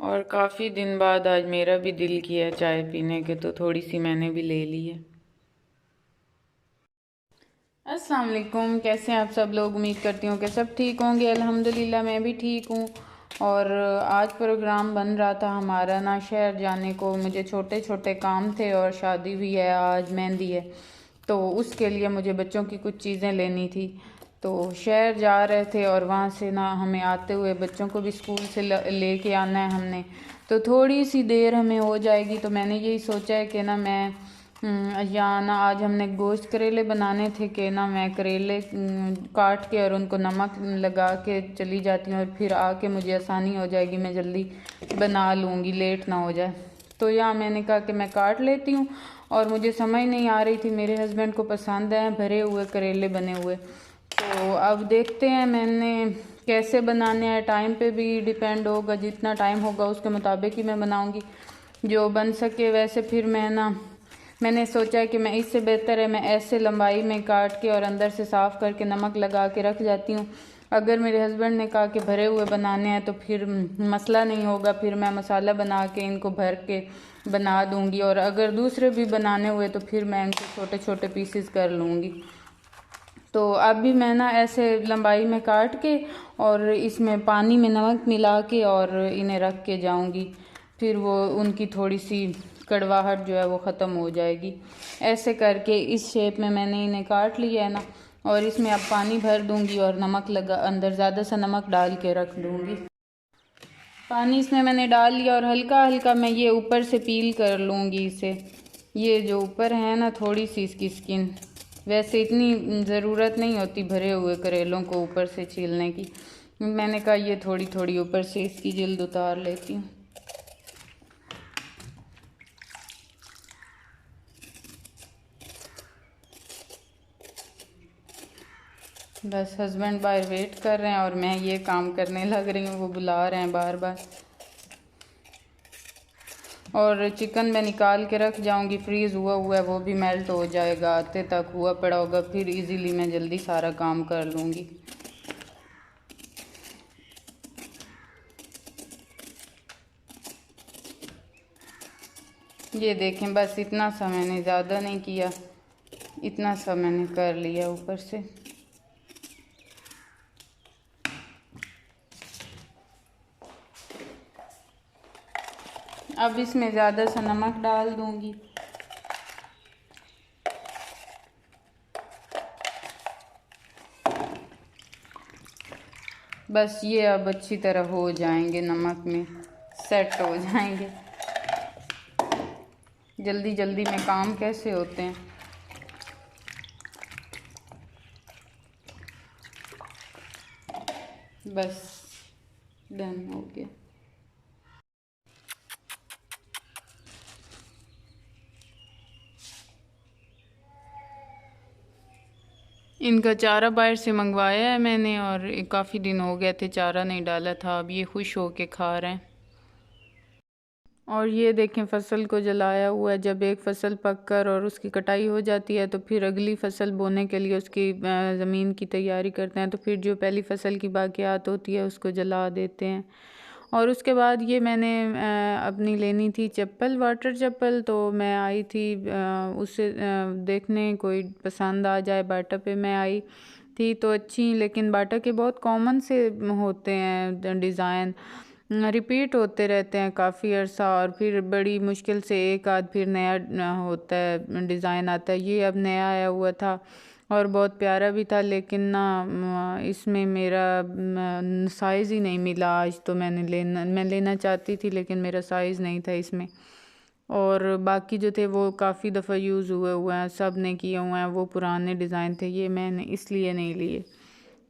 और काफ़ी दिन बाद आज मेरा भी दिल किया चाय पीने के, तो थोड़ी सी मैंने भी ले ली है। अस्सलाम वालेकुम, कैसे हैं आप सब लोग। उम्मीद करती हूँ कि सब ठीक होंगे। अल्हम्दुलिल्लाह मैं भी ठीक हूँ। और आज प्रोग्राम बन रहा था हमारा ना शहर जाने को। मुझे छोटे छोटे काम थे और शादी भी है, आज मेहंदी है, तो उसके लिए मुझे बच्चों की कुछ चीज़ें लेनी थी। तो शहर जा रहे थे और वहाँ से ना हमें आते हुए बच्चों को भी स्कूल से लेके आना है हमने, तो थोड़ी सी देर हमें हो जाएगी। तो मैंने यही सोचा है कि ना मैं यहाँ ना आज हमने गोश्त करेले बनाने थे कि ना मैं करेले काट के और उनको नमक लगा के चली जाती हूँ और फिर आके मुझे आसानी हो जाएगी, मैं जल्दी बना लूँगी, लेट ना हो जाए। तो यहाँ मैंने कहा कि मैं काट लेती हूँ और मुझे समझ नहीं आ रही थी, मेरे हस्बैंड को पसंद है भरे हुए करेले बने हुए। तो अब देखते हैं मैंने कैसे बनाने हैं, टाइम पे भी डिपेंड होगा, जितना टाइम होगा उसके मुताबिक ही मैं बनाऊंगी, जो बन सके वैसे। फिर मैंने सोचा है कि मैं इससे बेहतर है मैं ऐसे लंबाई में काट के और अंदर से साफ़ करके नमक लगा के रख जाती हूँ। अगर मेरे हस्बैंड ने कहा कि भरे हुए बनाने हैं तो फिर मसला नहीं होगा, फिर मैं मसाला बना के इनको भर के बना दूँगी। और अगर दूसरे भी बनाने हुए तो फिर मैं इनको छोटे छोटे पीसेस कर लूँगी। तो अभी मैं ना ऐसे लंबाई में काट के और इसमें पानी में नमक मिला के और इन्हें रख के जाऊंगी, फिर वो उनकी थोड़ी सी कड़वाहट जो है वो ख़त्म हो जाएगी। ऐसे करके इस शेप में मैंने इन्हें काट लिया है ना, और इसमें अब पानी भर दूंगी और नमक लगा अंदर ज़्यादा सा नमक डाल के रख दूंगी। पानी इसमें मैंने डाल लिया और हल्का हल्का मैं ये ऊपर से पील कर लूँगी इसे। ये जो ऊपर है ना थोड़ी सी इसकी स्किन, वैसे इतनी ज़रूरत नहीं होती भरे हुए करेलों को ऊपर से छीलने की, मैंने कहा ये थोड़ी थोड़ी ऊपर से इसकी जिल्द उतार लेती हूँ। बस हस्बैंड बाहर वेट कर रहे हैं और मैं ये काम करने लग रही हूँ, वो बुला रहे हैं बार बार। और चिकन मैं निकाल के रख जाऊंगी, फ्रीज़ हुआ हुआ है, वो भी मेल्ट हो जाएगा, आते तक हुआ पड़ा होगा, फिर इजीली मैं जल्दी सारा काम कर लूँगी। ये देखें, बस इतना सा मैंने, ज़्यादा नहीं किया, इतना सा मैंने कर लिया ऊपर से। अब इसमें ज़्यादा सा नमक डाल दूँगी। बस ये अब अच्छी तरह हो जाएंगे, नमक में सेट हो जाएंगे। जल्दी जल्दी में काम कैसे होते हैं। बस डन हो गया। इनका चारा बाहर से मंगवाया है मैंने, और काफ़ी दिन हो गए थे चारा नहीं डाला था, अब ये खुश हो के खा रहे हैं। और ये देखें, फसल को जलाया हुआ है। जब एक फसल पक कर और उसकी कटाई हो जाती है तो फिर अगली फसल बोने के लिए उसकी ज़मीन की तैयारी करते हैं, तो फिर जो पहली फसल की बाकियात होती है उसको जला देते हैं। और उसके बाद ये मैंने अपनी लेनी थी चप्पल, वाटर चप्पल, तो मैं आई थी उससे देखने कोई पसंद आ जाए। बाटा पे मैं आई थी तो अच्छी, लेकिन बाटा के बहुत कॉमन से होते हैं डिज़ाइन, रिपीट होते रहते हैं काफ़ी अर्सा, और फिर बड़ी मुश्किल से एक आध फिर नया होता है, डिज़ाइन आता है। ये अब नया आया हुआ था और बहुत प्यारा भी था, लेकिन ना इसमें मेरा साइज़ ही नहीं मिला। आज तो मैं लेना चाहती थी लेकिन मेरा साइज़ नहीं था इसमें। और बाकी जो थे वो काफ़ी दफ़ा यूज़ हुए हुए हैं, सब ने किए हुए हैं, वो पुराने डिज़ाइन थे, ये मैंने इसलिए नहीं लिए।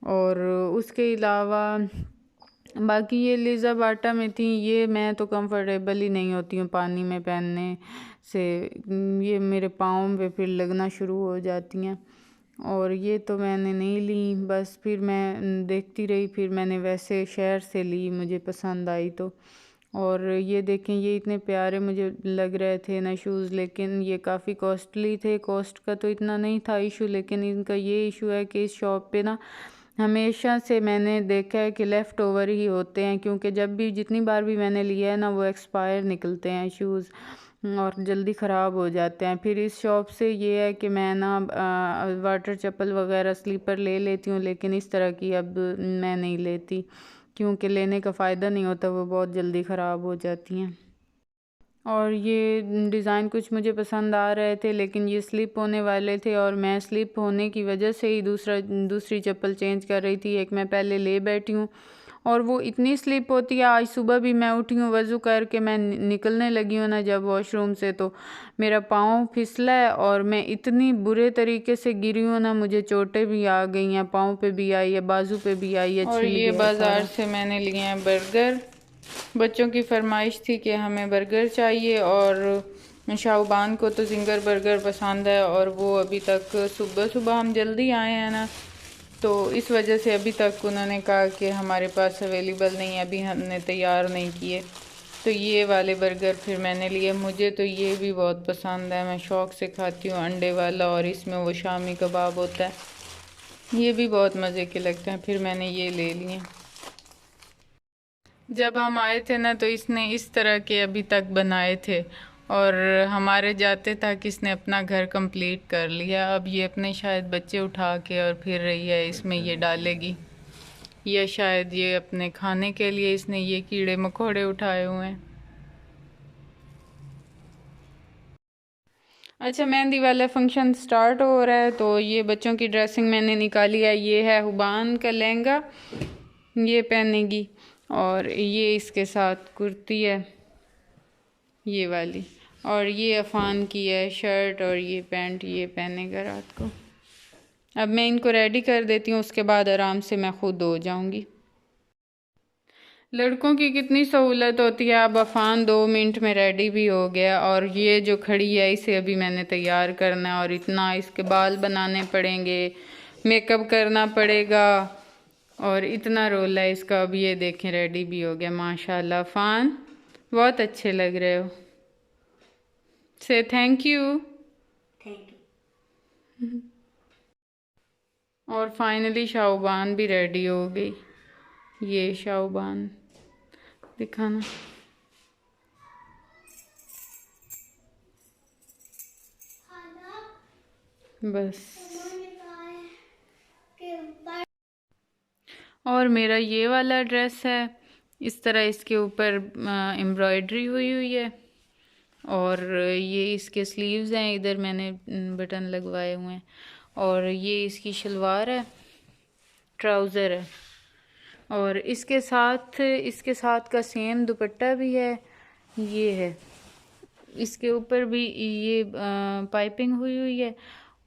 और उसके अलावा बाकी ये लिज़ा बाटा में थी, ये मैं तो कंफर्टेबल ही नहीं होती हूँ पानी में पहनने से, ये मेरे पाँव पे फिर लगना शुरू हो जाती हैं, और ये तो मैंने नहीं ली। बस फिर मैं देखती रही, फिर मैंने वैसे शहर से ली, मुझे पसंद आई तो। और ये देखें, ये इतने प्यारे मुझे लग रहे थे ना शूज़, लेकिन ये काफ़ी कॉस्टली थे। कॉस्ट का तो इतना नहीं था इशू, लेकिन इनका ये इशू है कि इस शॉप पे ना हमेशा से मैंने देखा है कि लेफ़्ट ओवर ही होते हैं, क्योंकि जब भी जितनी बार भी मैंने लिया है ना वो एक्सपायर निकलते हैं शूज़ और जल्दी ख़राब हो जाते हैं। फिर इस शॉप से ये है कि मैं ना वाटर चप्पल वगैरह स्लीपर ले लेती हूँ, लेकिन इस तरह की अब मैं नहीं लेती, क्योंकि लेने का फ़ायदा नहीं होता, वो बहुत जल्दी ख़राब हो जाती हैं। और ये डिज़ाइन कुछ मुझे पसंद आ रहे थे, लेकिन ये स्लिप होने वाले थे और मैं स्लिप होने की वजह से ही दूसरी चप्पल चेंज कर रही थी। एक मैं पहले ले बैठी हूँ और वो इतनी स्लिप होती है। आज सुबह भी मैं उठी हूँ, वज़ू करके मैं निकलने लगी हूँ ना जब वॉशरूम से, तो मेरा पाँव फिसला है और मैं इतनी बुरे तरीके से गिरी हूँ ना, मुझे चोटें भी आ गई हैं, पाँव पे भी आई है, बाजू पे भी आई है। और ये बाज़ार से मैंने लिए हैं बर्गर। बच्चों की फरमाइश थी कि हमें बर्गर चाहिए और शाहबान को तो जिंगर बर्गर पसंद है, और वो अभी तक सुबह सुबह हम जल्दी आए हैं ना, तो इस वजह से अभी तक उन्होंने कहा कि हमारे पास अवेलेबल नहीं है, अभी हमने तैयार नहीं किए। तो ये वाले बर्गर फिर मैंने लिए। मुझे तो ये भी बहुत पसंद है, मैं शौक़ से खाती हूँ अंडे वाला, और इसमें वो शामी कबाब होता है, ये भी बहुत मज़े के लगते हैं। फिर मैंने ये ले लिए। जब हम आए थे ना तो इसने इस तरह के अभी तक बनाए थे, और हमारे जाते तक इसने अपना घर कंप्लीट कर लिया। अब ये अपने शायद बच्चे उठा के और फिर रही है, इसमें ये डालेगी, या शायद ये अपने खाने के लिए इसने ये कीड़े मकोड़े उठाए हुए हैं। अच्छा, मेहंदी वाला फंक्शन स्टार्ट हो रहा है, तो ये बच्चों की ड्रेसिंग मैंने निकाली है। ये है हुबान का लहंगा, ये पहनेगी, और ये इसके साथ कुर्ती है ये वाली, और ये अफ़ान की है शर्ट, और ये पैंट ये पहनेगा रात को। अब मैं इनको रेडी कर देती हूँ, उसके बाद आराम से मैं खुद हो जाऊँगी। लड़कों की कितनी सहूलत होती है। अब अफ़ान 2 मिनट में रेडी भी हो गया, और ये जो खड़ी है इसे अभी मैंने तैयार करना है, और इतना इसके बाल बनाने पड़ेंगे, मेकअप करना पड़ेगा, और इतना रोल है इसका। अब ये देखें रेडी भी हो गया माशाल्लाह। अफ़ान बहुत अच्छे लग रहे हो, से थैंक यू। और फाइनली शाहबान भी रेडी हो गई। ये शाहबान दिखाना। बस, और मेरा ये वाला ड्रेस है, इस तरह इसके ऊपर एम्ब्रॉयडरी हुई है, और ये इसके स्लीव्स हैं, इधर मैंने बटन लगवाए हुए हैं, और ये इसकी शलवार है, ट्राउज़र है, और इसके साथ का सेम दुपट्टा भी है। ये है, इसके ऊपर भी ये पाइपिंग हुई है,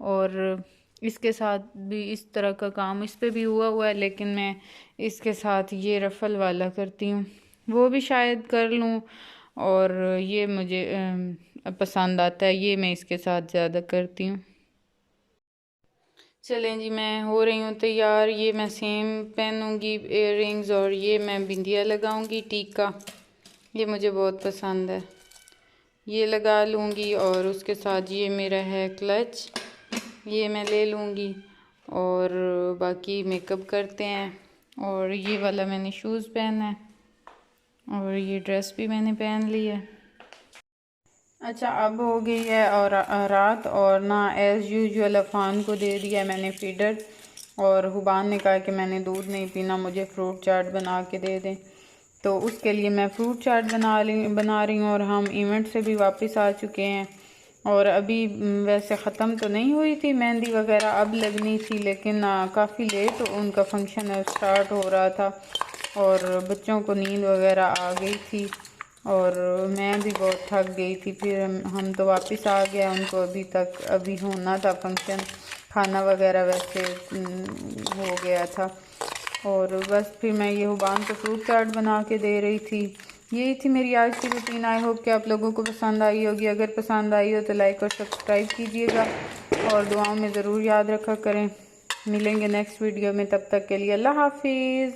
और इसके साथ भी इस तरह का काम इस पे भी हुआ है, लेकिन मैं इसके साथ ये रफ़ल वाला करती हूँ, वो भी शायद कर लूँ, और ये मुझे पसंद आता है, ये मैं इसके साथ ज़्यादा करती हूँ। चलें जी, मैं हो रही हूँ तैयार। ये मैं सेम पहनूँगी इयररिंग्स, और ये मैं बिंदिया लगाऊँगी टीका, ये मुझे बहुत पसंद है, ये लगा लूँगी, और उसके साथ ये मेरा है क्लच, ये मैं ले लूँगी, और बाकी मेकअप करते हैं। और ये वाला मैंने शूज़ पहना है, और ये ड्रेस भी मैंने पहन ली है। अच्छा, अब हो गई है और रात, और ना एज़ यूजुअल अफ़ान को दे दिया मैंने फीडर, और हुबान ने कहा कि मैंने दूध नहीं पीना, मुझे फ्रूट चाट बना के दे दें, तो उसके लिए मैं फ्रूट चाट बना रही हूँ। और हम इवेंट से भी वापस आ चुके हैं, और अभी वैसे ख़त्म तो नहीं हुई थी मेहंदी वगैरह, अब लगनी थी, लेकिन काफ़ी लेट उनका फंक्शन स्टार्ट हो रहा था, और बच्चों को नींद वगैरह आ गई थी, और मैं भी बहुत थक गई थी। फिर हम तो वापस आ गया, उनको अभी होना था फंक्शन, खाना वगैरह वैसे हो गया था, और बस फिर मैं ये हुबान को फ्रूट चाट बना के दे रही थी। यही थी मेरी आज की रूटीन। आई होप कि आप लोगों को पसंद आई होगी। अगर पसंद आई हो तो लाइक और सब्सक्राइब कीजिएगा, और दुआओं में ज़रूर याद रखा करें। मिलेंगे नेक्स्ट वीडियो में, तब तक के लिए अल्लाह हाफिज़।